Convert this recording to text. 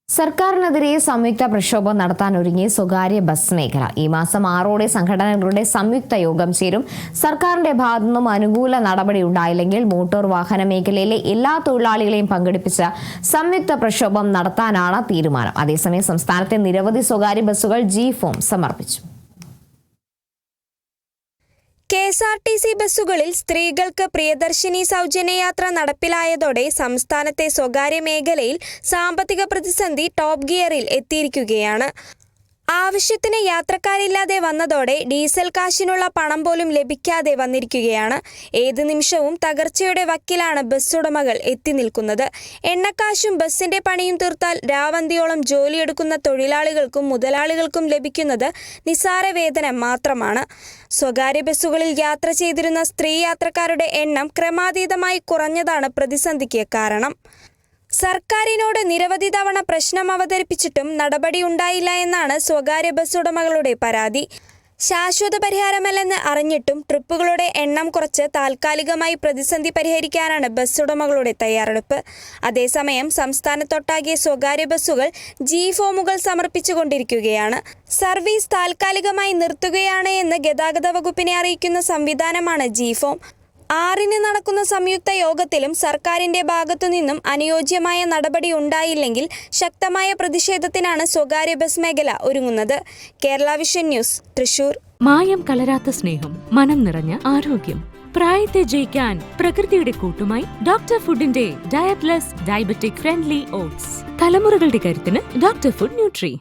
സർക്കാരിനെതിരെ സംയുക്ത പ്രക്ഷോഭം നടത്താനൊരുങ്ങി സ്വകാര്യ ബസ് മേഖല. ഈ മാസം 6 സംഘടനകളുടെ സംയുക്ത യോഗം ചേരും. സർക്കാരിന്റെ ഭാഗത്തുനിന്നും അനുകൂല നടപടി ഉണ്ടായില്ലെങ്കിൽ മോട്ടോർ വാഹന മേഖലയിലെ എല്ലാ തൊഴിലാളികളെയും പങ്കെടുപ്പിച്ച സംയുക്ത പ്രക്ഷോഭം നടത്താനാണ് തീരുമാനം. അതേസമയം സംസ്ഥാനത്തെ നിരവധി സ്വകാര്യ ബസ്സുകൾ G-ഫോം സമർപ്പിച്ചു. KSRTC ബസ്സുകളിൽ സ്ത്രീകൾക്ക് പ്രിയദർശിനി സൗജന്യയാത്ര നടപ്പിലായതോടെ സംസ്ഥാനത്തെ സ്വകാര്യ മേഖലയിൽ സാമ്പത്തിക പ്രതിസന്ധി ടോപ്പ് ഗിയറിൽ എത്തിയിരിക്കുകയാണ്. ആവശ്യത്തിന് യാത്രക്കാരില്ലാതെ വന്നതോടെ ഡീസൽ കാശിനുള്ള പണം പോലും ലഭിക്കാതെ വന്നിരിക്കുകയാണ്. ഏത് നിമിഷവും തകർച്ചയുടെ വക്കിലാണ് ബസ് ഉടമകൾ എത്തി നിൽക്കുന്നത്. എണ്ണക്കാശും ബസിന്റെ പണിയും തീർത്താൽ രാവന്തിയോളം ജോലിയെടുക്കുന്ന തൊഴിലാളികൾക്കും മുതലാളികൾക്കും ലഭിക്കുന്നത് നിസ്സാര വേതനം മാത്രമാണ്. സ്വകാര്യ ബസ്സുകളിൽ യാത്ര ചെയ്തിരുന്ന സ്ത്രീ യാത്രക്കാരുടെ എണ്ണം ക്രമാതീതമായി കുറഞ്ഞതാണ് പ്രതിസന്ധിക്ക് കാരണം. സർക്കാരിനോട് നിരവധി തവണ പ്രശ്നം അവതരിപ്പിച്ചിട്ടും നടപടി ഉണ്ടായില്ല എന്നാണ് സ്വകാര്യ ബസ് ഉടമകളുടെ പരാതി. ശാശ്വത പരിഹാരമല്ലെന്ന് അറിഞ്ഞിട്ടും ട്രിപ്പുകളുടെ എണ്ണം കുറച്ച് താൽക്കാലികമായി പ്രതിസന്ധി പരിഹരിക്കാനാണ് ബസ് ഉടമകളുടെ തയ്യാറെടുപ്പ്. അതേസമയം സംസ്ഥാനത്തൊട്ടാകെ സ്വകാര്യ ബസ്സുകൾ G-ഫോമുകൾ സമർപ്പിച്ചുകൊണ്ടിരിക്കുകയാണ്. സർവീസ് താൽക്കാലികമായി നിർത്തുകയാണ് എന്ന് ഗതാഗത വകുപ്പിനെ അറിയിക്കുന്ന സംവിധാനമാണ് G-ഫോം. 6 നടക്കുന്ന സംയുക്ത യോഗത്തിലും സർക്കാരിന്റെ ഭാഗത്തുനിന്നും അനുയോജ്യമായ നടപടി ഉണ്ടായില്ലെങ്കിൽ ശക്തമായ പ്രതിഷേധത്തിനാണ് സ്വകാര്യ ബസ് മേഖല ഒരുങ്ങുന്നത്. Kerala vision news, Thrissur. മായം കലരാത്ത സ്നേഹം, മനം നിറഞ്ഞ ആരോഗ്യം. പ്രായത്തെ ജയിക്കാൻ പ്രകൃതിയുടെ കൂട്ടുമായി ഡോക്ടർ ഫുഡിന്റെ ഡയറ്റ്ലെസ് ഡയബറ്റിക് ഫ്രണ്ട്ലി ഓട്സ്. തലമുറകളുടെ കരുത്തിന് ഡോക്ടർ ഫുഡ് ന്യൂട്രി.